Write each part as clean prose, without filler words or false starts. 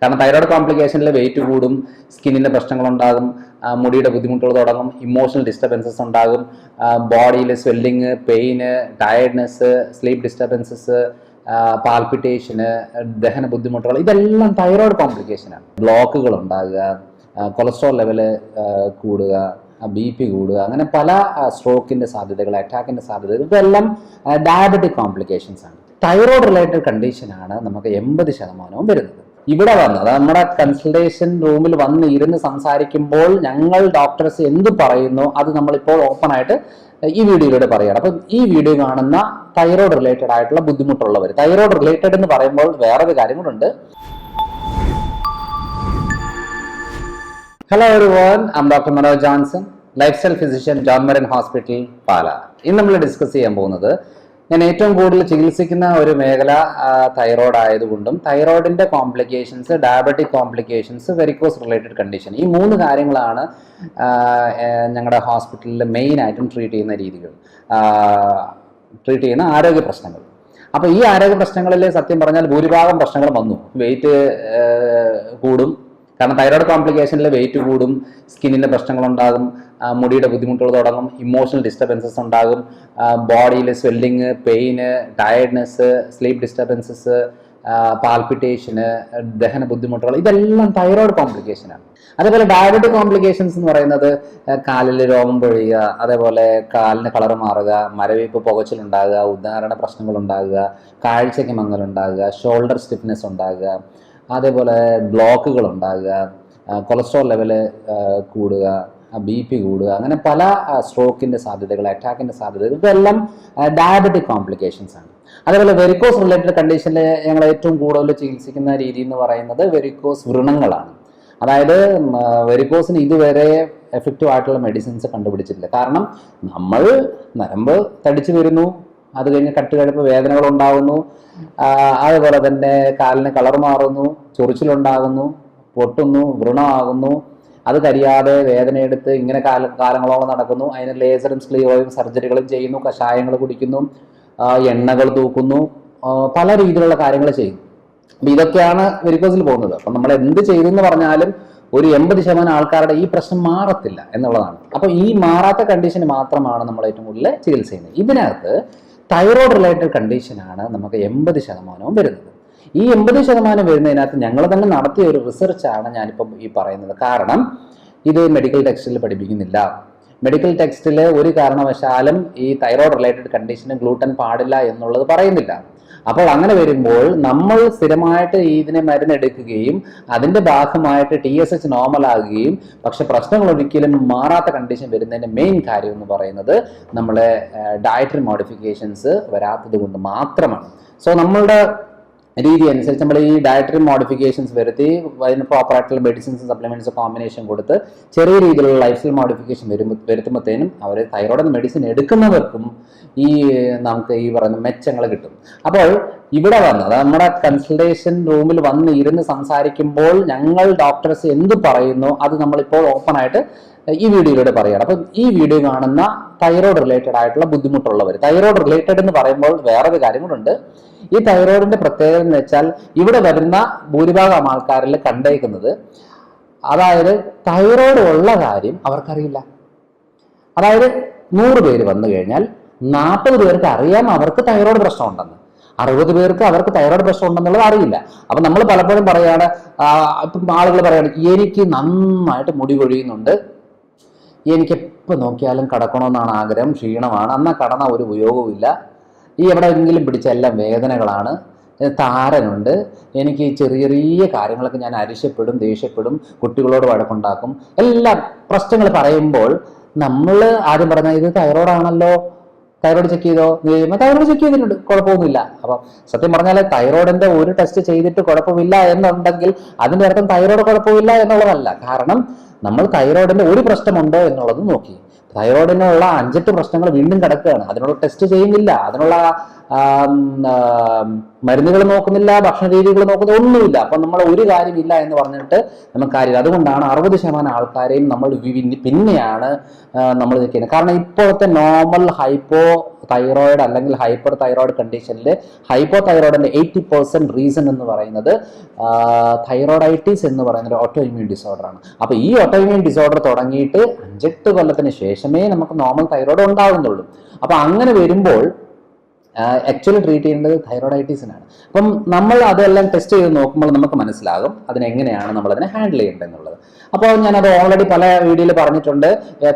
കാരണം thyroid കോംപ്ലിക്കേഷനിൽ wait കൂടും, സ്കിന്നിൻ്റെ പ്രശ്നങ്ങളുണ്ടാകും, മുടിയുടെ ബുദ്ധിമുട്ടുകൾ തുടങ്ങും, ഇമോഷണൽ ഡിസ്റ്റർബൻസസ് ഉണ്ടാകും, ബോഡിയിൽ swelling, pain, tiredness, sleep disturbances, പാൽപിറ്റേഷന്, ദഹന ബുദ്ധിമുട്ടുകൾ, ഇതെല്ലാം തൈറോയ്ഡ് കോംപ്ലിക്കേഷനാണ്. ബ്ലോക്കുകൾ ഉണ്ടാകുക, കൊളസ്ട്രോൾ ലെവല് കൂടുക, BP കൂടുക, അങ്ങനെ പല സ്ട്രോക്കിൻ്റെ സാധ്യതകൾ, അറ്റാക്കിൻ്റെ സാധ്യതകൾ, ഇതെല്ലാം ഡയബറ്റിക് കോംപ്ലിക്കേഷൻസ് ആണ്. തൈറോയ്ഡ് റിലേറ്റഡ് കണ്ടീഷനാണ് നമുക്ക് 80% വരുന്നത്. ഇവിടെ വന്ന് നമ്മുടെ കൺസൾട്ടേഷൻ റൂമിൽ വന്ന് ഇരുന്ന് സംസാരിക്കുമ്പോൾ ഞങ്ങൾ ഡോക്ടേഴ്സ് എന്ത് പറയുന്നു അത് നമ്മളിപ്പോൾ ഓപ്പൺ ആയിട്ട് ഈ വീഡിയോയിലൂടെ പറയുകയാണ്. അപ്പം ഈ വീഡിയോ കാണുന്ന തൈറോയ്ഡ് റിലേറ്റഡ് ആയിട്ടുള്ള ബുദ്ധിമുട്ടുള്ളവർ, തൈറോയ്ഡ് റിലേറ്റഡ് എന്ന് പറയുമ്പോൾ വേറൊരു കാര്യം കൂടെ. Hello everyone, I am doctor Manoj Johnson, lifestyle physician, John Marian hospital, Pala. ഇന്ന് നമ്മൾ ഡിസ്കസ് ചെയ്യാൻ പോകുന്നത്, ഞാൻ ഏറ്റവും കൂടുതൽ ചികിത്സിക്കുന്ന ഒരു മേഖല തൈറോയ്ഡ് ആയതുകൊണ്ടും തൈറോയ്ഡിൻ്റെ complications, diabetic complications, varicose related condition, ഈ 3 കാര്യങ്ങളാണ് ഞങ്ങളുടെ ഹോസ്പിറ്റലിൽ മെയിനായിട്ടും ട്രീറ്റ് ചെയ്യുന്ന ആരോഗ്യ പ്രശ്നങ്ങൾ. അപ്പോൾ ഈ ആരോഗ്യ പ്രശ്നങ്ങളിൽ സത്യം പറഞ്ഞാൽ ഭൂരിഭാഗം പ്രശ്നങ്ങൾ വന്നു. വെയിറ്റ് കൂടും, കാരണം തൈറോയ്ഡ് കോംപ്ലിക്കേഷനിൽ വെയിറ്റ് കൂടും, സ്കിന്നിൻ്റെ പ്രശ്നങ്ങളുണ്ടാകും, മുടിയുടെ ബുദ്ധിമുട്ടുകൾ തുടങ്ങും, ഇമോഷണൽ ഡിസ്റ്റർബൻസസ് ഉണ്ടാകും, ബോഡിയിൽ swelling, pain, tiredness, sleep disturbances, പാൽപിറ്റേഷന്, ദഹന ബുദ്ധിമുട്ടുകൾ, ഇതെല്ലാം തൈറോയ്ഡ് കോംപ്ലിക്കേഷനാണ്. അതേപോലെ ഡയബറ്റിക് കോംപ്ലിക്കേഷൻസ് എന്ന് പറയുന്നത് കാലിൽ രോമം പൊഴിയുക, അതേപോലെ കാലിന് കളർ മാറുക, മരവിപ്പ്, പുകച്ചിലുണ്ടാകുക, ഉദാഹരണ പ്രശ്നങ്ങൾ ഉണ്ടാകുക, കാഴ്ചയ്ക്ക് മങ്ങലുണ്ടാകുക, ഷോൾഡർ സ്റ്റിഫ്നെസ് ഉണ്ടാകുക, അതേപോലെ ബ്ലോക്കുകൾ ഉണ്ടാകുക, കൊളസ്ട്രോൾ ലെവല് കൂടുക, BP കൂടുക, അങ്ങനെ പല സ്ട്രോക്കിൻ്റെ സാധ്യതകൾ, അറ്റാക്കിൻ്റെ സാധ്യതകൾ, ഇതെല്ലാം ഡയബറ്റിക് കോംപ്ലിക്കേഷൻസ് ആണ്. അതേപോലെ വെരിക്കോസ് റിലേറ്റഡ് കണ്ടീഷനിൽ ഞങ്ങൾ ഏറ്റവും കൂടുതൽ ചികിത്സിക്കുന്ന രീതി എന്ന് പറയുന്നത് വെരിക്കോസ് വ്രണങ്ങളാണ്. അതായത് വെരിക്കോസിന് ഇതുവരെ എഫക്റ്റീവ് ആയിട്ടുള്ള മെഡിസിൻസ് കണ്ടുപിടിച്ചിട്ടില്ല. കാരണം നമ്മൾ നരമ്പ് തടിച്ചു വരുന്നു, അത് കഴിഞ്ഞ് കട്ടുകഴുപ്പ് വേദനകൾ ഉണ്ടാകുന്നു, അതുപോലെ തന്നെ കാലിന് കളർ മാറുന്നു, ചൊറിച്ചിലുണ്ടാകുന്നു, പൊട്ടുന്നു, വ്രണമാകുന്നു, അത് കരിയാതെ വേദനയെടുത്ത് ഇങ്ങനെ കാലങ്ങളോളം നടക്കുന്നു. അതിന് ലേസറും സ്ക്ലിയോയും സർജറികളും ചെയ്യുന്നു, കഷായങ്ങൾ കുടിക്കുന്നു, എണ്ണകൾ തൂക്കുന്നു, പല രീതിയിലുള്ള കാര്യങ്ങൾ ചെയ്യും. അപ്പം ഇതൊക്കെയാണ് വെരിക്കോസിൽ പോകുന്നത്. അപ്പം നമ്മൾ എന്ത് ചെയ്തു എന്ന് പറഞ്ഞാലും ഒരു 80% ആൾക്കാരുടെ ഈ പ്രശ്നം മാറത്തില്ല എന്നുള്ളതാണ്. അപ്പം ഈ മാറാത്ത കണ്ടീഷന് മാത്രമാണ് നമ്മൾ ഏറ്റവും കൂടുതൽ ചികിത്സ ചെയ്യുന്നത്. ഇതിനകത്ത് തൈറോയ്ഡ് റിലേറ്റഡ് കണ്ടീഷനാണ് നമുക്ക് 80% വരുന്നത്. ഈ 80% വരുന്നതിനകത്ത് ഞങ്ങൾ തന്നെ നടത്തിയ ഒരു റിസർച്ചാണ് ഞാനിപ്പം ഈ പറയുന്നത്. കാരണം ഇത് മെഡിക്കൽ ടെക്സ്റ്റിൽ പഠിപ്പിക്കുന്നില്ല. മെഡിക്കൽ ടെക്സ്റ്റിൽ ഒരു കാരണവശാലും ഈ തൈറോയ്ഡ് റിലേറ്റഡ് കണ്ടീഷന് ഗ്ലൂട്ടൻ പാടില്ല എന്നുള്ളത് പറയുന്നില്ല. അപ്പോൾ അങ്ങനെ വരുമ്പോൾ നമ്മൾ സ്ഥിരമായിട്ട് ഇതിനെ മരുന്നെടുക്കുകയും അതിൻ്റെ ഭാഗമായിട്ട് TSH നോർമൽ ആകുകയും, പക്ഷെ പ്രശ്നങ്ങൾ ഒരിക്കലും മാറാത്ത കണ്ടീഷൻ വരുന്നതിൻ്റെ മെയിൻ കാര്യം എന്ന് പറയുന്നത് നമ്മളെ ഡയറ്ററി മോഡിഫിക്കേഷൻസ് വരാത്തത് കൊണ്ട് മാത്രമാണ്. സോ നമ്മളുടെ രീതി അനുസരിച്ച് നമ്മൾ ഈ ഡയറ്ററി മോഡിഫിക്കേഷൻസ് വരുത്തി അതിന് പ്രോപ്പറായിട്ടുള്ള മെഡിസിൻസ്, സപ്ലിമെന്റ്സ് കോമ്പിനേഷൻ കൊടുത്ത് ചെറിയ രീതിയിലുള്ള ലൈഫ് സ്റ്റൈൽ മോഡിഫിക്കേഷൻ വരുത്തുമ്പോഴത്തേനും അവർ തൈറോയ്ഡ് മെഡിസിൻ എടുക്കുന്നവർക്കും ഈ നമുക്ക് ഈ പറയുന്ന മെച്ചങ്ങൾ കിട്ടും. അപ്പോൾ ഇവിടെ വന്ന് നമ്മുടെ കൺസൾട്ടേഷൻ റൂമിൽ വന്ന് ഇരുന്ന് സംസാരിക്കുമ്പോൾ ഞങ്ങൾ ഡോക്ടേഴ്സ് എന്ത് പറയുന്നു അത് നമ്മളിപ്പോൾ ഓപ്പൺ ആയിട്ട് ഈ വീഡിയോയിലൂടെ പറയുകയാണ്. അപ്പം ഈ വീഡിയോ കാണുന്ന തൈറോയ്ഡ് റിലേറ്റഡ് ആയിട്ടുള്ള ബുദ്ധിമുട്ടുള്ളവർ, തൈറോയ്ഡ് റിലേറ്റഡ് എന്ന് പറയുമ്പോൾ വേറൊരു കാര്യം കൂടെ. ഈ തൈറോയിഡിന്റെ പ്രത്യേകത എന്ന് വെച്ചാൽ ഇവിടെ വരുന്ന ഭൂരിഭാഗം ആൾക്കാരിൽ കണ്ടേക്കുന്നത്, അതായത് തൈറോയ്ഡ് ഉള്ള കാര്യം അവർക്കറിയില്ല. അതായത് 100 പേര് വന്നു കഴിഞ്ഞാൽ 40 പേർക്ക് അറിയാം അവർക്ക് തൈറോയ്ഡ് പ്രശ്നമുണ്ടെന്ന്, 60 പേർക്ക് അവർക്ക് തൈറോയ്ഡ് പ്രശ്നം ഉണ്ടെന്നുള്ളത് അറിയില്ല. അപ്പം നമ്മൾ പലപ്പോഴും പറയാണ്, ഇപ്പം ആളുകൾ പറയാണ്, എനിക്ക് നന്നായിട്ട് മുടി കൊഴിയുന്നുണ്ട്, എനിക്ക് എപ്പോൾ നോക്കിയാലും കടക്കണമെന്നാണ് ആഗ്രഹം, ക്ഷീണമാണ്, എന്നാൽ കടന്ന ഒരു ഉപയോഗവുമില്ല, ഈ എവിടെയെങ്കിലും പിടിച്ച എല്ലാം വേദനകളാണ്, താരനുണ്ട്, എനിക്ക് ചെറിയ ചെറിയ കാര്യങ്ങളൊക്കെ ഞാൻ അരിശപ്പെടും, ദേഷ്യപ്പെടും, കുട്ടികളോട് വഴക്കുണ്ടാക്കും, എല്ലാം പ്രശ്നങ്ങൾ പറയുമ്പോൾ നമ്മൾ ആദ്യം പറഞ്ഞാൽ ഇത് തൈറോയ്ഡ് ആണല്ലോ, തൈറോയ്ഡ് ചെക്ക് ചെയ്തോ എന്ന് കഴിയുമ്പോൾ തൈറോയ്ഡ് ചെക്ക് ചെയ്തിട്ടുണ്ട്, കുഴപ്പമൊന്നുമില്ല. അപ്പം സത്യം പറഞ്ഞാൽ തൈറോയിഡിന്റെ ഒരു ടെസ്റ്റ് ചെയ്തിട്ട് കുഴപ്പമില്ല എന്നുണ്ടെങ്കിൽ അതിൻ്റെ അർത്ഥം തൈറോയ്ഡ് കുഴപ്പമില്ല എന്നുള്ളതല്ല. കാരണം നമ്മൾ തൈറോയിഡിന്റെ ഒരു പ്രശ്നമുണ്ടോ എന്നുള്ളത് നോക്കി, തൈറോയിഡിനുള്ള 5-8 പ്രശ്നങ്ങൾ വീണ്ടും കിടക്കുകയാണ്, അതിനുള്ള ടെസ്റ്റ് ചെയ്യുന്നില്ല, അതിനുള്ള മരുന്നുകൾ നോക്കുന്നില്ല, ഭക്ഷണ രീതികൾ നോക്കുന്നില്ല, ഒന്നുമില്ല. അപ്പൊ നമ്മൾ ഒരു കാര്യമില്ല എന്ന് പറഞ്ഞിട്ട് നമുക്ക് കാര്യമില്ല. അതുകൊണ്ടാണ് 60% ആൾക്കാരെയും നമ്മൾ പിന്നെയാണ് നമ്മൾ നിൽക്കുന്നത്. കാരണം ഇപ്പോഴത്തെ നോർമൽ ഹൈപ്പോ തൈറോയിഡ് അല്ലെങ്കിൽ ഹൈപ്പർ തൈറോയിഡ് കണ്ടീഷനിൽ ഹൈപ്പോ തൈറോയിഡിന്റെ 80% റീസൺ എന്ന് പറയുന്നത് തൈറോയിഡൈറ്റിസ് എന്ന് പറയുന്ന ഒരു ഓട്ടോ ഇമ്മ്യൂൺ ഡിസോർഡർ ആണ്. അപ്പൊ ഈ ഓട്ടോ ഇമ്മ്യൂൺ ഡിസോർഡർ തുടങ്ങിയിട്ട് 5-8 കൊല്ലത്തിന് ശേഷമേ നമുക്ക് നോർമൽ തൈറോയിഡ് ഉണ്ടാകുന്നുള്ളൂ. അപ്പൊ അങ്ങനെ വരുമ്പോൾ ആക്ച്വലി ട്രീറ്റ് ചെയ്യേണ്ടത് തൈറോയിഡൈറ്റിസിനാണ്. അപ്പം നമ്മൾ അതെല്ലാം ടെസ്റ്റ് ചെയ്ത് നോക്കുമ്പോൾ നമുക്ക് മനസ്സിലാകും അതിനെങ്ങനെയാണ് നമ്മൾ അതിനെ ഹാൻഡിൽ ചെയ്യേണ്ടത് എന്നുള്ളത്. അപ്പോൾ ഞാനത് ഓൾറെഡി പല വീഡിയോയിൽ പറഞ്ഞിട്ടുണ്ട്,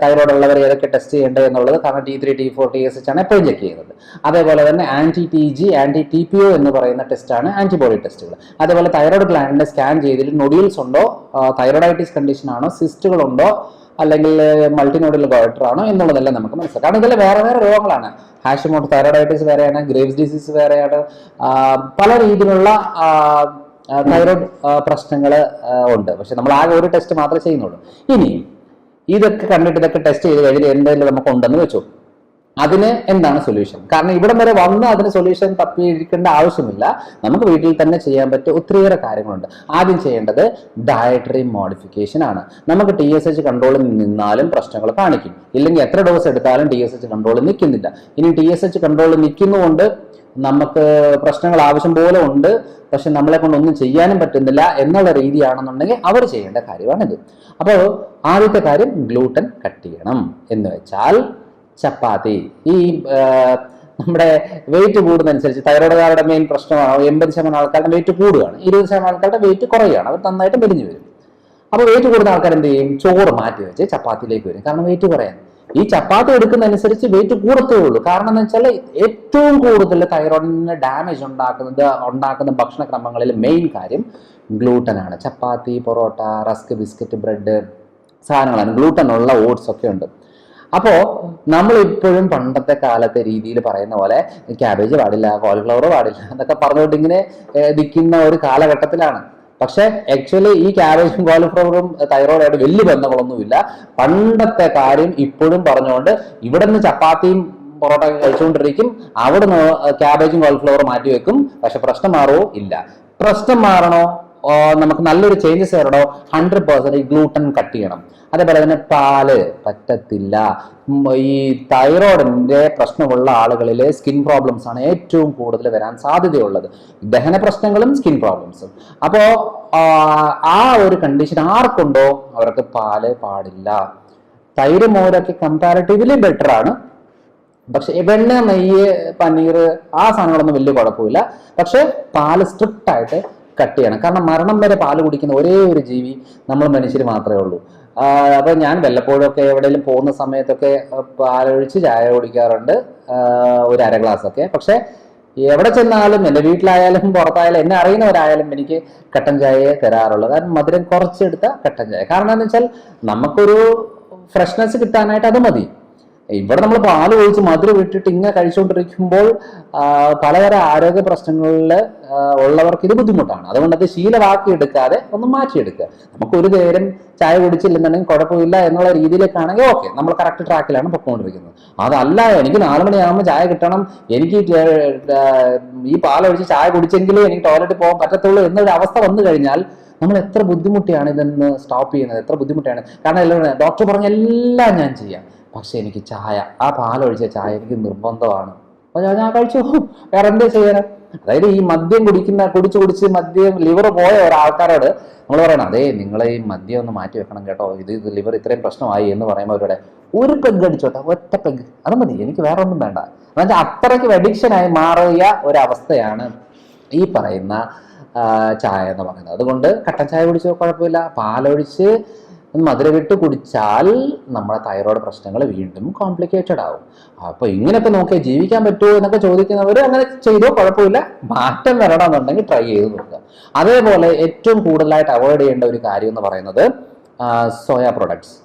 തൈറോയിഡ് ഉള്ളവർ ഏതൊക്കെ ടെസ്റ്റ് ചെയ്യേണ്ടത് എന്നുള്ളത്. കാരണം T3, T4, TSH ആണ് എപ്പോഴും ചെക്ക് ചെയ്യുന്നത്. അതേപോലെ തന്നെ anti-TG, anti-TPO എന്ന് പറയുന്ന ടെസ്റ്റാണ് ആന്റിബോഡി ടെസ്റ്റുകൾ. അതേപോലെ തൈറോയിഡ് ഗ്ലാൻഡിനെ സ്കാൻ ചെയ്തിട്ട് നൊഡ്യൂൾസ് ഉണ്ടോ, തൈറോയിഡൈറ്റിസ് കണ്ടീഷൻ ആണോ, സിസ്റ്റുകൾ ഉണ്ടോ, അല്ലെങ്കിൽ മൾട്ടിനോഡൽ ഗോയിറ്റർ ആണോ എന്നുള്ളതെല്ലാം നമുക്ക് മനസ്സിലാക്കാം. കാരണം ഇതെല്ലാം വേറെ വേറെ രോഗങ്ങളാണ്. ഹാഷിമോട്ടോ തൈറോയിഡൈറ്റിസ് വേറെയാണ്, ഗ്രേവ്സ് ഡിസീസ് വേറെയാണ്, പല രീതിയിലുള്ള തൈറോയിഡ് പ്രശ്നങ്ങൾ ഉണ്ട്. പക്ഷെ നമ്മൾ ആകെ ഒരു ടെസ്റ്റ് മാത്രമേ ചെയ്യുന്നുള്ളൂ. ഇനി ഇതൊക്കെ കണ്ടിട്ട് ഇതൊക്കെ ടെസ്റ്റ് ചെയ്ത് കഴിഞ്ഞിട്ട് എന്തെങ്കിലും നമുക്ക് ഉണ്ടെന്ന് വെച്ചു, അതിന് എന്താണ് സൊല്യൂഷൻ? കാരണം ഇവിടം വരെ വന്ന് അതിന് സൊല്യൂഷൻ തപ്പിയിരിക്കേണ്ട ആവശ്യമില്ല. നമുക്ക് വീട്ടിൽ തന്നെ ചെയ്യാൻ പറ്റിയ ഒത്തിരിയേറെ കാര്യങ്ങളുണ്ട്. ആദ്യം ചെയ്യേണ്ടത് ഡയറ്ററി മോഡിഫിക്കേഷൻ ആണ്. നമുക്ക് TSH കൺട്രോളിൽ നിന്നാലും പ്രശ്നങ്ങൾ കാണിക്കും, ഇല്ലെങ്കിൽ എത്ര ഡോസ് എടുത്താലും TSH കൺട്രോളിൽ നിൽക്കുന്നില്ല. ഇനി TSH കൺട്രോളിൽ നിൽക്കുന്നതുകൊണ്ട് നമുക്ക് പ്രശ്നങ്ങൾ ആവശ്യം പോലെ ഉണ്ട്, പക്ഷെ നമ്മളെ കൊണ്ട് ഒന്നും ചെയ്യാനും പറ്റുന്നില്ല എന്നുള്ള രീതിയാണെന്നുണ്ടെങ്കിൽ അവർ ചെയ്യേണ്ട കാര്യമാണിത്. അപ്പോൾ ആദ്യത്തെ കാര്യം ഗ്ലൂട്ടൻ കട്ട് ചെയ്യണം. എന്ന് വെച്ചാൽ ചപ്പാത്തി. ഈ നമ്മുടെ വെയിറ്റ് കൂടുന്നതനുസരിച്ച് തൈറോയിഡുകാരുടെ മെയിൻ പ്രശ്നമാണ് 80% ആൾക്കാരുടെ വെയിറ്റ് കൂടുകയാണ്, 20% ആൾക്കാരുടെ വെയിറ്റ് കുറയുകയാണ്, അവർ നന്നായിട്ട് മെലിഞ്ഞു വരും. അപ്പോൾ വെയിറ്റ് കൂടുന്ന ആൾക്കാർ എന്ത് ചെയ്യും? ചോറ് മാറ്റി വെച്ച് ചപ്പാത്തിയിലേക്ക് വരും, കാരണം വെയിറ്റ് കുറയാൻ. ഈ ചപ്പാത്തി എടുക്കുന്നതനുസരിച്ച് വെയിറ്റ് കൂടത്തേ ഉള്ളൂ. കാരണം എന്ന് വെച്ചാൽ ഏറ്റവും കൂടുതൽ തൈറോയിഡിന് ഡാമേജ് ഉണ്ടാക്കുന്ന ഭക്ഷണക്രമങ്ങളിൽ മെയിൻ കാര്യം ഗ്ലൂട്ടൻ ആണ്. ചപ്പാത്തി, പൊറോട്ട, റസ്ക്, ബിസ്ക്കറ്റ്, ബ്രെഡ് സാധനങ്ങളാണ്. ഗ്ലൂട്ടൻ ഉള്ള ഓട്സ് ഒക്കെ ഉണ്ട്. അപ്പോൾ നമ്മൾ ഇപ്പോഴും പണ്ടത്തെ കാലത്തെ രീതിയിൽ പറയുന്ന പോലെ ക്യാബേജ് പാടില്ല, കോളിഫ്ലവർ പാടില്ല എന്നൊക്കെ പറഞ്ഞുകൊണ്ട് ഇങ്ങനെ നിൽക്കുന്ന ഒരു കാലഘട്ടത്തിലാണ്. പക്ഷെ ആക്ച്വലി ഈ ക്യാബേജും കോളിഫ്ലവറും തൈറോയിഡായിട്ട് വലിയ ബന്ധങ്ങളൊന്നുമില്ല. പണ്ടത്തെ കാര്യം ഇപ്പോഴും പറഞ്ഞുകൊണ്ട് ഇവിടെ നിന്ന് ചപ്പാത്തിയും പൊറോട്ട കഴിച്ചുകൊണ്ടിരിക്കും, അവിടുന്ന് ക്യാബേജും കോളിഫ്ലവറും മാറ്റി വെക്കും. പക്ഷെ പ്രശ്നം മാറുമോ? ഇല്ല. പ്രശ്നം മാറണോ, നമുക്ക് നല്ലൊരു ചേഞ്ചസ് വരണോ, 100% ഗ്ലൂട്ടൻ കട്ട് ചെയ്യണം. അതേപോലെ തന്നെ പാല് പറ്റത്തില്ല. ഈ തൈറോയിഡിന്റെ പ്രശ്നമുള്ള ആളുകളിൽ സ്കിൻ പ്രോബ്ലംസ് ആണ് ഏറ്റവും കൂടുതൽ വരാൻ സാധ്യതയുള്ളത്, ദഹന പ്രശ്നങ്ങളും സ്കിൻ പ്രോബ്ലംസും. അപ്പോൾ ആ ഒരു കണ്ടീഷൻ ആർക്കുണ്ടോ അവർക്ക് പാല് പാടില്ല. തൈര്, മോരൊക്കെ കമ്പാരിറ്റീവ്ലി ബെറ്റർ ആണ്. പക്ഷെ വെണ്ണ, നെയ്യ്, പനീർ ആ സാധനങ്ങളൊന്നും വലിയ കുഴപ്പമില്ല. പക്ഷെ പാല് സ്ട്രിക്റ്റ് ആയിട്ട് കട്ട് ചെയ്യണം. കാരണം മരണം വരെ പാല് കുടിക്കുന്ന ഒരേ ഒരു ജീവി നമ്മൾ മനുഷ്യർ മാത്രമേ ഉള്ളൂ. അപ്പൊ ഞാൻ വല്ലപ്പോഴും ഒക്കെ എവിടെയെങ്കിലും പോകുന്ന സമയത്തൊക്കെ പാലൊഴിച്ച് ചായ കുടിക്കാറുണ്ട്, ഒരു അര ഗ്ലാസ് ഒക്കെ. പക്ഷെ എവിടെ ചെന്നാലും, എൻ്റെ വീട്ടിലായാലും പുറത്തായാലും, എന്നെ അറിയുന്നവരായാലും എനിക്ക് കട്ടൻ ചായയെ തരാറുള്ളത്. കാരണം മധുരം കുറച്ചെടുത്ത കട്ടൻ ചായ. കാരണം എന്ന് വെച്ചാൽ നമുക്കൊരു ഫ്രഷ്നെസ് കിട്ടാനായിട്ട് അത് മതി. ഇവിടെ നമ്മൾ പാല് ഒഴിച്ച് മധുരം ഇട്ടിട്ട് ഇങ്ങനെ കഴിച്ചുകൊണ്ടിരിക്കുമ്പോൾ പലതരം ആരോഗ്യ പ്രശ്നങ്ങളിൽ ഉള്ളവർക്ക് ഇത് ബുദ്ധിമുട്ടാണ്. അതുകൊണ്ട് അത് ശീലമാക്കി എടുക്കാതെ ഒന്ന് മാറ്റിയെടുക്കുക. നമുക്ക് ഒരു നേരം ചായ കുടിച്ചില്ലെന്നുണ്ടെങ്കിൽ കുഴപ്പമില്ല എന്നുള്ള രീതിയിലേക്കാണെങ്കിൽ ഓക്കെ, നമ്മൾ കറക്റ്റ് ട്രാക്കിലാണ് പൊയ്ക്കൊണ്ടിരിക്കുന്നത്. അതല്ല, എനിക്ക് 4 മണിയാകുമ്പോൾ ചായ കിട്ടണം, എനിക്ക് ഈ പാലൊഴിച്ച് ചായ കുടിച്ചെങ്കിലേ എനിക്ക് ടോയ്ലറ്റിൽ പോകാൻ പറ്റത്തുള്ളൂ എന്നൊരു അവസ്ഥ വന്നു കഴിഞ്ഞാൽ നമ്മൾ എത്ര ബുദ്ധിമുട്ടിയാണ് ഇതെന്ന് സ്റ്റോപ്പ് ചെയ്യുന്നത്, എത്ര ബുദ്ധിമുട്ടാണ്. കാരണം ഡോക്ടർ പറഞ്ഞ എല്ലാം ഞാൻ ചെയ്യാം, പക്ഷെ എനിക്ക് ചായ, ആ പാലൊഴിച്ച ചായ എനിക്ക് നിർബന്ധമാണ്. അപ്പോൾ ഞാൻ കഴിച്ചു, വേറെ എന്താ ചെയ്യാന്? അതായത് ഈ മദ്യം കുടിച്ച് മദ്യം ലിവർ പോയ ഒരാൾക്കാരോട് നമ്മൾ പറയണം, അതെ നിങ്ങൾ ഈ മദ്യം ഒന്ന് മാറ്റി വെക്കണം കേട്ടോ, ഇത് ലിവർ ഇത്രയും പ്രശ്നമായി എന്ന് പറയുമ്പോൾ അവരുടെ ഒരു പെഗ് അടിച്ചോട്ടെ, ഒറ്റ പെഗ് അത് മതി, എനിക്ക് വേറെ ഒന്നും വേണ്ട. എന്നുവെച്ചാൽ അത്രയ്ക്ക് അഡിക്ഷനായി മാറിയ ഒരവസ്ഥയാണ് ഈ പറയുന്ന ചായ എന്ന് പറയുന്നത്. അതുകൊണ്ട് കട്ടൻ ചായ കുടിച്ചോ കുഴപ്പമില്ല, പാലൊഴിച്ച് മധുരവിട്ട് കുടിച്ചാൽ നമ്മുടെ തൈറോയ്ഡ് പ്രശ്നങ്ങൾ വീണ്ടും കോംപ്ലിക്കേറ്റഡ് ആവും. അപ്പോൾ ഇങ്ങനെയൊക്കെ നോക്കിയാൽ ജീവിക്കാൻ പറ്റുമോ എന്നൊക്കെ ചോദിക്കുന്നവർ അങ്ങനെ ചെയ്തോ കുഴപ്പമില്ല, മാറ്റം വരണമെന്നുണ്ടെങ്കിൽ ട്രൈ ചെയ്ത് നോക്കുക. അതേപോലെ ഏറ്റവും കൂടുതലായിട്ട് അവോയ്ഡ് ചെയ്യേണ്ട ഒരു കാര്യം എന്ന് പറയുന്നത് സോയ പ്രൊഡക്ട്സ്.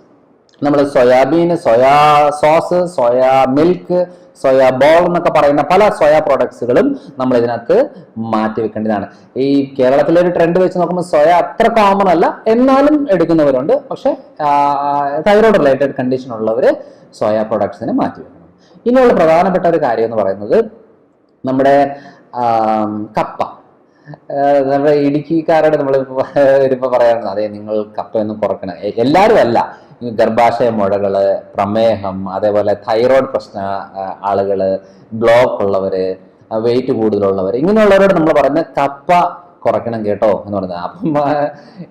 നമ്മൾ soyabean, soya sauce, soya milk, soya ball എന്നൊക്കെ പറയുന്ന പല സോയാ പ്രോഡക്ട്സുകളും നമ്മൾ ഇതിനകത്ത് മാറ്റി വെക്കേണ്ടതാണ്. ഈ കേരളത്തിലെ ഒരു ട്രെൻഡ് വെച്ച് നോക്കുമ്പോൾ സോയ അത്ര കോമൺ അല്ല, എന്നാലും എടുക്കുന്നവരുണ്ട്. പക്ഷെ തൈറോയ്ഡ് റിലേറ്റഡ് കണ്ടീഷൻ ഉള്ളവർ സോയ പ്രോഡക്ട്സിനെ മാറ്റി വെക്കണം. ഇനിയുള്ള പ്രധാനപ്പെട്ട ഒരു കാര്യം എന്ന് പറയുന്നത് നമ്മുടെ കപ്പ, നമ്മുടെ ഇടുക്കിക്കാരോട് നമ്മൾ വരുമ്പോൾ പറയാറുണ്ട്, അതെ നിങ്ങൾ കപ്പയൊന്നും കുറക്കണം. എല്ലാവരും അല്ല, ഗർഭാശയ മുഴകള്, പ്രമേഹം, അതേപോലെ തൈറോയ്ഡ് പ്രശ്ന ആളുകള്, ബ്ലോക്ക് ഉള്ളവര്, വെയിറ്റ് കൂടുതലുള്ളവർ, ഇങ്ങനെയുള്ളവരോട് നമ്മൾ പറയുന്നത് കപ്പ കുറയ്ക്കണം കേട്ടോ എന്ന് പറഞ്ഞത്. അപ്പം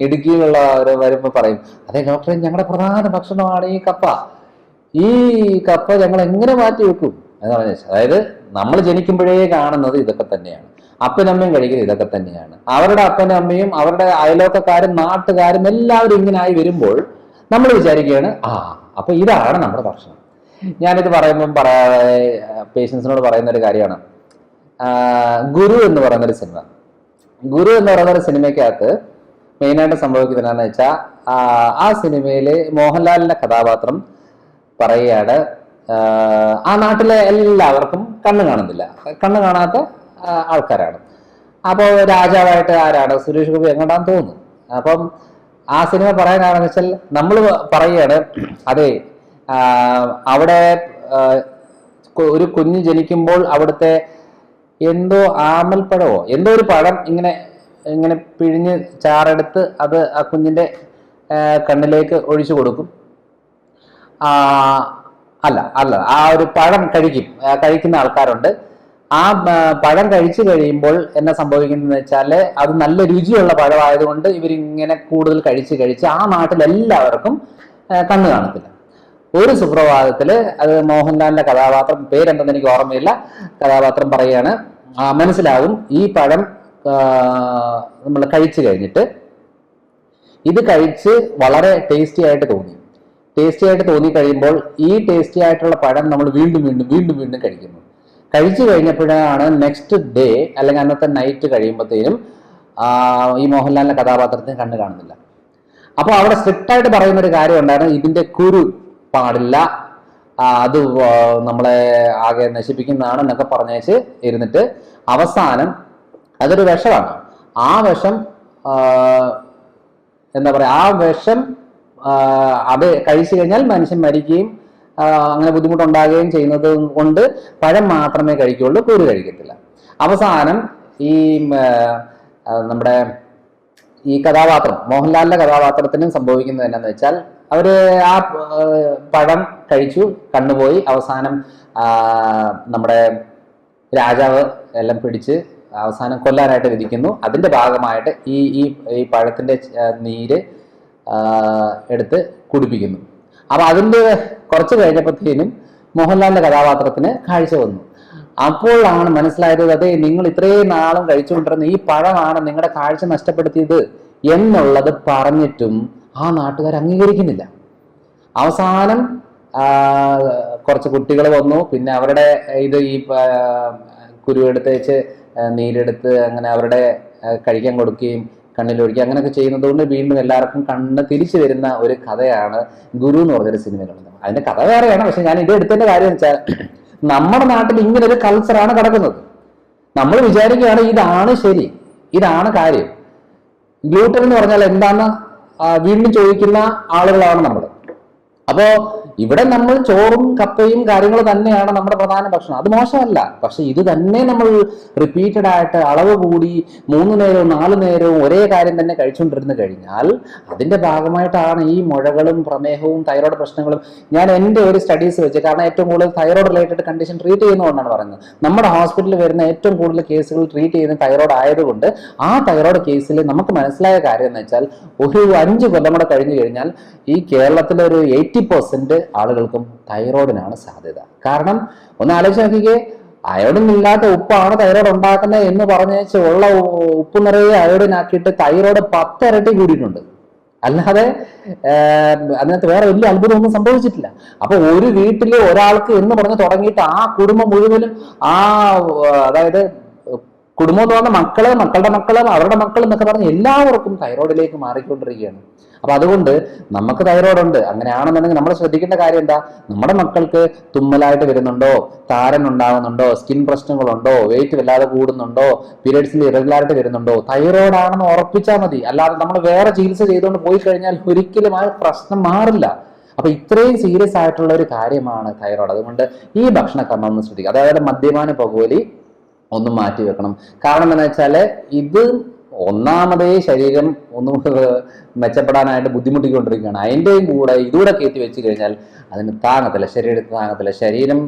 ഇടുക്കിയിലുള്ളവർ വരുമ്പോൾ പറയും, അതെ ഡോക്ടറെ ഞങ്ങളുടെ പ്രധാന ഭക്ഷണമാണ് ഈ കപ്പ, ഈ കപ്പ ഞങ്ങൾ എങ്ങനെ മാറ്റി വെക്കും എന്ന് പറഞ്ഞാൽ, അതായത് നമ്മൾ ജനിക്കുമ്പോഴേ കാണുന്നത് ഇതൊക്കെ തന്നെയാണ്. അപ്പനമ്മയും കഴിക്കുന്നത് ഇതൊക്കെ തന്നെയാണ്. അവരുടെ അപ്പനും അമ്മയും അവരുടെ അയലോക്കക്കാരും നാട്ടുകാരും എല്ലാവരും ഇങ്ങനെ ആയി വരുമ്പോൾ നമ്മൾ വിചാരിക്കുകയാണ്, അപ്പൊ ഇതാണ് നമ്മുടെ ഭക്ഷണം. ഞാനിത് പറയുമ്പം പേഷ്യൻസിനോട് പറയുന്ന ഒരു കാര്യമാണ്, ഗുരു എന്ന് പറയുന്നൊരു സിനിമ. ഗുരു എന്ന് പറയുന്നൊരു സിനിമയ്ക്കകത്ത് മെയിനായിട്ട് സംഭവിക്കുന്നത് എന്താണെന്ന് വെച്ചാൽ, ആ സിനിമയില് മോഹൻലാലിന്റെ കഥാപാത്രം പറയുകയാണ്, ആ നാട്ടിലെ എല്ലാവർക്കും കണ്ണ് കാണുന്നില്ല, കണ്ണ് കാണാത്ത ആൾക്കാരാണ്. അപ്പോൾ രാജാവായിട്ട് ആരാണ്, സുരേഷ് ഗോപി എങ്ങോട്ടാന്ന് തോന്നുന്നു. അപ്പം ആ സിനിമ പറയാൻ കാരണം വെച്ചാൽ, നമ്മൾ പറയുകയാണ്, അതെ അവിടെ ഒരു കുഞ്ഞ് ജനിക്കുമ്പോൾ അവിടുത്തെ എന്തോ ആമൽപ്പഴമോ എന്തോ ഒരു പഴം ഇങ്ങനെ ഇങ്ങനെ പിഴിഞ്ഞ് ചാറെടുത്ത് അത് ആ കുഞ്ഞിന്റെ കണ്ണിലേക്ക് ഒഴിച്ചു കൊടുക്കും. അല്ല ആ ഒരു പഴം കഴിക്കുന്ന ആൾക്കാരുണ്ട്. ആ പഴം കഴിച്ചു കഴിയുമ്പോൾ എന്നാ സംഭവിക്കുന്നതെന്ന് വെച്ചാൽ, അത് നല്ല രുചിയുള്ള പഴമായതുകൊണ്ട് ഇവരിങ്ങനെ കൂടുതൽ കഴിച്ച് ആ നാട്ടിലെല്ലാവർക്കും കണ്ണ് കാണത്തില്ല. ഒരു സുപ്രഭാതത്തില്, അത് മോഹൻലാലിന്റെ കഥാപാത്രം, പേരെന്തെന്ന് എനിക്ക് ഓർമ്മയില്ല, കഥാപാത്രം പറയുകയാണ്, മനസ്സിലാവും ഈ പഴം നമ്മൾ കഴിച്ചു കഴിഞ്ഞിട്ട് ഇത് കഴിച്ച് വളരെ ടേസ്റ്റി ആയിട്ട് തോന്നി കഴിയുമ്പോൾ ഈ ടേസ്റ്റി ആയിട്ടുള്ള പഴം നമ്മൾ വീണ്ടും കഴിക്കുന്നു. കഴിച്ചു കഴിഞ്ഞപ്പോഴാണ് നെക്സ്റ്റ് ഡേ അല്ലെങ്കിൽ അന്നത്തെ നൈറ്റ് കഴിയുമ്പോഴത്തേനും ഈ മോഹൻലാലിന്റെ കഥാപാത്രത്തിന് കണ്ണ് കാണുന്നില്ല. അപ്പൊ അവിടെ സ്ട്രിക്റ്റ് ആയിട്ട് പറയുന്ന ഒരു കാര്യം ഉണ്ടായിരുന്നു, ഇതിന്റെ കുരു പാടില്ല, അത് നമ്മളെ ആകെ നശിപ്പിക്കുന്നതാണ് എന്നൊക്കെ പറഞ്ഞേച്ച് ഇരുന്നിട്ട് അവസാനം അതൊരു വിഷമാണ്. ആ വിഷം എന്താ പറയാ, ആ വിഷം അത് കഴിച്ചു കഴിഞ്ഞാൽ മനുഷ്യൻ മരിക്കുകയും അങ്ങനെ ബുദ്ധിമുട്ടുണ്ടാകുകയും ചെയ്യുന്നത് കൊണ്ട് പഴം മാത്രമേ കഴിക്കുകയുള്ളൂ, കുരു കഴിക്കത്തില്ല. അവസാനം ഈ നമ്മുടെ ഈ കഥാപാത്രം, മോഹൻലാലിന്റെ കഥാപാത്രത്തിനും സംഭവിക്കുന്നത് എന്നാന്ന് വെച്ചാൽ, അവര് ആ പഴം കഴിച്ചു, കണ്ണുപോയി. അവസാനം നമ്മുടെ രാജാവ് എല്ലാം പിടിച്ച് അവസാനം കൊല്ലാനായിട്ട് വിധിക്കുന്നു. അതിന്റെ ഭാഗമായിട്ട് ഈ പഴത്തിന്റെ നീര് എടുത്ത് കുടിപ്പിക്കുന്നു. അപ്പൊ അതിന്റെ കുറച്ച് കഴിഞ്ഞപ്പോഴത്തേനും മോഹൻലാലിന്റെ കഥാപാത്രത്തിന് കാഴ്ച വന്നു. അപ്പോഴാണ് മനസ്സിലായത്, അതെ നിങ്ങൾ ഇത്രയും നാളും കഴിച്ചുകൊണ്ടിരുന്ന ഈ പഴമാണ് നിങ്ങളുടെ കാഴ്ച നഷ്ടപ്പെടുത്തിയത് എന്നുള്ളത് പറഞ്ഞിട്ടും ആ നാട്ടുകാർ അംഗീകരിക്കുന്നില്ല. അവസാനം കുറച്ച് കുട്ടികൾ വന്നു, പിന്നെ അവരുടെ ഈ കുരുവെടുത്ത് വെച്ച് നീരെടുത്ത് അങ്ങനെ അവരുടെ കഴിക്കാൻ കൊടുക്കുകയും കണ്ണിലൊഴിക്കുക അങ്ങനെയൊക്കെ ചെയ്യുന്നത് കൊണ്ട് വീണ്ടും എല്ലാവർക്കും കണ്ണ് തിരിച്ചു വരുന്ന ഒരു കഥയാണ് ഗുരു എന്ന് പറഞ്ഞൊരു സിനിമയിലുള്ളത്. അതിന്റെ കഥ വേറെയാണ്, പക്ഷെ ഞാൻ ഇത് എടുത്തതിന്റെ കാര്യം എന്ന് വെച്ചാൽ, നമ്മുടെ നാട്ടിൽ ഇങ്ങനെ ഒരു കൾച്ചറാണ് കിടക്കുന്നത്. നമ്മൾ വിചാരിക്കുകയാണ് ഇതാണ് ശരി, ഇതാണ് കാര്യം. ഗ്ലൂട്ടൻ എന്ന് പറഞ്ഞാൽ എന്താന്ന് വീണ്ടും ചോദിക്കുന്ന ആളുകളാണ് നമ്മൾ. അപ്പോ ഇവിടെ നമ്മൾ ചോറും കപ്പയും കാര്യങ്ങളും തന്നെയാണ് നമ്മുടെ പ്രധാന ഭക്ഷണം, അത് മോശമല്ല. പക്ഷെ ഇത് തന്നെ നമ്മൾ റിപ്പീറ്റഡ് ആയിട്ട് അളവ് കൂടി 3 നേരവും 4 നേരവും ഒരേ കാര്യം തന്നെ കഴിച്ചുകൊണ്ടിരുന്നു കഴിഞ്ഞാൽ അതിന്റെ ഭാഗമായിട്ടാണ് ഈ മുഴകളും പ്രമേഹവും തൈറോയ്ഡ് പ്രശ്നങ്ങളും. ഞാൻ എൻ്റെ ഒരു സ്റ്റഡീസ് വെച്ച്, കാരണം ഏറ്റവും കൂടുതൽ തൈറോയ്ഡ് റിലേറ്റഡ് കണ്ടീഷൻ ട്രീറ്റ് ചെയ്യുന്നതുകൊണ്ടാണ് പറയുന്നത്. നമ്മുടെ ഹോസ്പിറ്റലിൽ വരുന്ന ഏറ്റവും കൂടുതൽ കേസുകൾ ട്രീറ്റ് ചെയ്യുന്ന തൈറോയ്ഡ് ആയതുകൊണ്ട് ആ തൈറോയ്ഡ് കേസിൽ നമുക്ക് മനസ്സിലായ കാര്യം എന്ന് വെച്ചാൽ, ഒരു 5 കൊല്ലം കൂടെ കഴിഞ്ഞു കഴിഞ്ഞാൽ ഈ കേരളത്തിലെ ഒരു 80% ആളുകൾക്കും തൈറോയിഡിനാണ് സാധ്യത. കാരണം ഒന്ന് ആലോചിച്ച് നോക്കിക്കേ, അയോഡിൻ ഇല്ലാത്ത ഉപ്പാണ് തൈറോയ്ഡ് ഉണ്ടാക്കുന്നത് എന്ന് പറഞ്ഞേച്ച് ഉള്ള ഉപ്പ് നിറയെ അയോഡിൻ ആക്കിയിട്ട് തൈറോയ്ഡ് 10 ഇരട്ടി കൂടിയിട്ടുണ്ട്. അല്ലാതെ അതിനകത്ത് വേറെ വലിയ അത്ഭുതമൊന്നും സംഭവിച്ചിട്ടില്ല. അപ്പൊ ഒരു വീട്ടില് ഒരാൾക്ക് എന്ന് പറഞ്ഞ് തുടങ്ങിയിട്ട് ആ കുടുംബം മുഴുവനും അതായത് കുടുംബം എന്ന് പറഞ്ഞ മക്കള്, മക്കളുടെ മക്കള്, അവരുടെ മക്കൾ എന്നൊക്കെ പറഞ്ഞ് എല്ലാവർക്കും തൈറോയിഡിലേക്ക് മാറിക്കൊണ്ടിരിക്കുകയാണ്. അപ്പൊ അതുകൊണ്ട് നമുക്ക് തൈറോയ്ഡ് ഉണ്ട്, അങ്ങനെയാണെന്നുണ്ടെങ്കിൽ നമ്മൾ ശ്രദ്ധിക്കേണ്ട കാര്യം എന്താ, നമ്മുടെ മക്കൾക്ക് തുമ്മലായിട്ട് വരുന്നുണ്ടോ, താരൻ ഉണ്ടാകുന്നുണ്ടോ, സ്കിൻ പ്രശ്നങ്ങളുണ്ടോ, വെയിറ്റ് വല്ലാതെ കൂടുന്നുണ്ടോ, പീരിയഡ്സിൽ ഇറഗുലാരിറ്റി വരുന്നുണ്ടോ, തൈറോയ്ഡ് ആണെന്ന് ഉറപ്പിച്ചാൽ മതി. അല്ലാതെ നമ്മൾ വേറെ ചികിത്സ ചെയ്തുകൊണ്ട് പോയി കഴിഞ്ഞാൽ ഒരിക്കലും ആ പ്രശ്നം മാറില്ല. അപ്പൊ ഇത്രയും സീരിയസ് ആയിട്ടുള്ള ഒരു കാര്യമാണ് തൈറോയ്ഡ്. അതുകൊണ്ട് ഈ ഭക്ഷണക്രമം ഒന്ന് ശ്രദ്ധിക്കുക. അതായത് മദ്യപാന, പുകവലി ഒന്നും മാറ്റി വെക്കണം. കാരണം എന്താണെന്ന് വെച്ചാൽ ഇത് ഒന്നാമതേ ശരീരം ഒന്ന് മെച്ചപ്പെടാനായിട്ട് ബുദ്ധിമുട്ടിക്കൊണ്ടിരിക്കുകയാണ്. അതിൻ്റെയും കൂടെ ഇതുകൂടെ കയറ്റി വെച്ച് കഴിഞ്ഞാൽ അതിന് താങ്ങത്തില്ല, ശരീരത്തിന് താങ്ങത്തില്ല. ശരീരം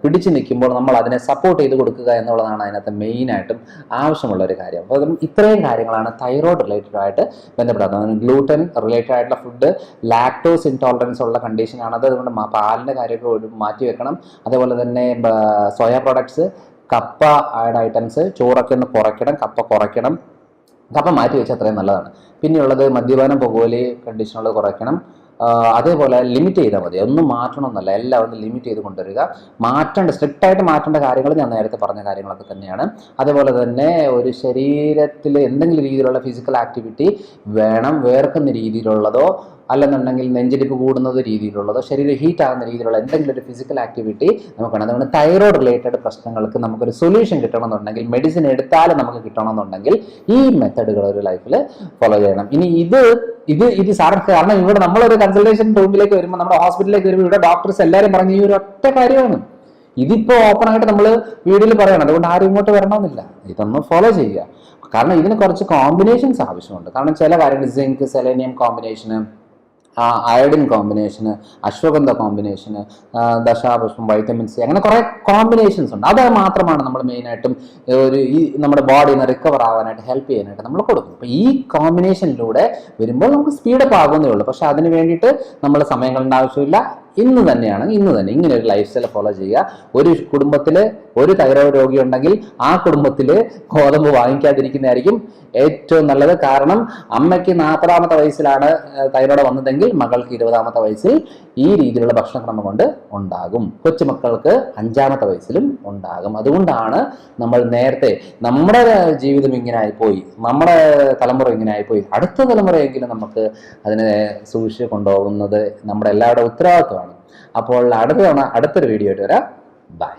പിടിച്ചു നിൽക്കുമ്പോൾ നമ്മൾ അതിനെ സപ്പോർട്ട് ചെയ്ത് കൊടുക്കുക എന്നുള്ളതാണ് അതിനകത്ത് മെയിനായിട്ടും ആവശ്യമുള്ള ഒരു കാര്യം. അപ്പോൾ ഇത്രയും കാര്യങ്ങളാണ് തൈറോയ്ഡ് റിലേറ്റഡ് ആയിട്ട് ബന്ധപ്പെടുന്നത്. ഗ്ലൂട്ടൻ റിലേറ്റഡ് ആയിട്ടുള്ള ഫുഡ്, ലാക്ടോസ് ഇൻടോളറൻസ് ഉള്ള കണ്ടീഷനാണ് അത്. അതുകൊണ്ട് പാലിൻ്റെ കാര്യമൊക്കെ മാറ്റി വെക്കണം. അതേപോലെ തന്നെ സോയ പ്രോഡക്ട്സ്, കപ്പ ആഡ് ഐറ്റംസ്, ചോറൊക്കെ ഒന്ന് കുറയ്ക്കണം, കപ്പ കുറയ്ക്കണം. കപ്പ മാറ്റി വെച്ചാൽ അത്രയും നല്ലതാണ്. പിന്നെയുള്ളത് മദ്യപാനം, പുകവലി കണ്ടീഷനുള്ളത് കുറയ്ക്കണം. അതേപോലെ ലിമിറ്റ് ചെയ്താൽ മതി, ഒന്നും മാറ്റണമെന്നല്ല, എല്ലാം ഒന്ന് ലിമിറ്റ് ചെയ്ത് കൊണ്ടുവരിക. സ്ട്രിക്റ്റായിട്ട് മാറ്റേണ്ട കാര്യങ്ങൾ ഞാൻ നേരത്തെ പറഞ്ഞ കാര്യങ്ങളൊക്കെ തന്നെയാണ്. അതേപോലെ തന്നെ ഒരു ശരീരത്തിൽ എന്തെങ്കിലും രീതിയിലുള്ള ഫിസിക്കൽ ആക്ടിവിറ്റി വേണം. വേർക്കുന്ന രീതിയിലുള്ളതോ അല്ലെന്നുണ്ടെങ്കിൽ നെഞ്ചിടിപ്പ് കൂടുന്നത് രീതിയിലുള്ളതോ ശരീരം ഹീറ്റ് ആകുന്ന രീതിയിലുള്ള എന്തെങ്കിലും ഒരു ഫിസിക്കൽ ആക്ടിവിറ്റി നമുക്ക് വേണം. അതുകൊണ്ട് തൈറോയ്ഡ് റിലേറ്റഡ് പ്രശ്നങ്ങൾക്ക് നമുക്കൊരു സൊല്യൂഷൻ കിട്ടണമെന്നുണ്ടെങ്കിൽ, മെഡിസിൻ എടുത്താലും നമുക്ക് കിട്ടണമെന്നുണ്ടെങ്കിൽ ഈ മെത്തഡുകൾ ഒരു ലൈഫിൽ ഫോളോ ചെയ്യണം. ഇനി ഇത് സാർ, കാരണം ഇവിടെ നമ്മളൊരു കൺസൾട്ടേഷൻ റൂമിലേക്ക് വരുമ്പോൾ, നമ്മുടെ ഹോസ്പിറ്റലിലേക്ക് വരുമ്പോൾ ഇവിടെ ഡോക്ടേഴ്സ് എല്ലാവരും പറഞ്ഞ ഈ ഒരു ഒറ്റ കാര്യമാണ്. ഇതിപ്പോ ഓപ്പൺ ആയിട്ട് നമ്മൾ വീഡിയോയിൽ പറയണം. അതുകൊണ്ട് ആരും ഇങ്ങോട്ട് വരണമെന്നില്ല, ഇതൊന്ന് ഫോളോ ചെയ്യുക. കാരണം ഇതിന് കുറച്ച് കോമ്പിനേഷൻസ് ആവശ്യമുണ്ട്. കാരണം ചില കാര്യങ്ങൾ സിങ്ക്, സെലേനിയം കോമ്പിനേഷന്, അയഡിൻ കോമ്പിനേഷന്, അശ്വഗന്ധ കോമ്പിനേഷന്, ദശാപുഷ്പം, വൈറ്റമിൻ സി, അങ്ങനെ കുറേ കോമ്പിനേഷൻസ് ഉണ്ട്. അത് മാത്രമാണ് നമ്മൾ മെയിനായിട്ടും ഈ നമ്മുടെ ബോഡിനെ റിക്കവർ ആവാനായിട്ട് ഹെൽപ്പ് ചെയ്യാനായിട്ട് നമ്മൾ കൊടുക്കും. അപ്പോൾ ഈ കോമ്പിനേഷനിലൂടെ വരുമ്പോൾ നമുക്ക് സ്പീഡപ്പ് ആകുന്നേ ഉള്ളൂ. പക്ഷെ അതിന് വേണ്ടിയിട്ട് നമ്മൾ സമയം കളയേണ്ട ആവശ്യമില്ല. ഇന്ന് തന്നെ ഇങ്ങനെ ഒരു ലൈഫ് സ്റ്റൈൽ ഫോളോ ചെയ്യുക. ഒരു കുടുംബത്തിൽ ഒരു തൈറോയ്ഡ് രോഗി ഉണ്ടെങ്കിൽ ആ കുടുംബത്തിൽ ഗോതമ്പ് വാങ്ങിക്കാതിരിക്കുന്നതായിരിക്കും ഏറ്റവും നല്ലത്. കാരണം അമ്മയ്ക്ക് 40-ാമത്തെ വയസ്സിലാണ് തൈറോയ്ഡ് വന്നതെങ്കിൽ മകൾക്ക് 20-ാമത്തെ വയസ്സിൽ ഈ രീതിയിലുള്ള ഭക്ഷണക്രമം കൊണ്ട് ഉണ്ടാകും. കൊച്ചുമക്കൾക്ക് 5-ാമത്തെ വയസ്സിലും ഉണ്ടാകും. അതുകൊണ്ടാണ് നമ്മൾ നേരത്തെ നമ്മുടെ ജീവിതം ഇങ്ങനെ ആയിപ്പോയി, നമ്മുടെ തലമുറ ഇങ്ങനെ ആയിപ്പോയി, അടുത്ത തലമുറയെങ്കിലും നമുക്ക് അതിനെ സൂക്ഷിച്ച് കൊണ്ടുപോകുന്നത് നമ്മുടെ എല്ലാവരുടെ ഉത്തരവാദിത്വമാണ്. അപ്പോൾ അടുത്തൊരു വീഡിയോ ആയിട്ട് വരാം. ബൈ.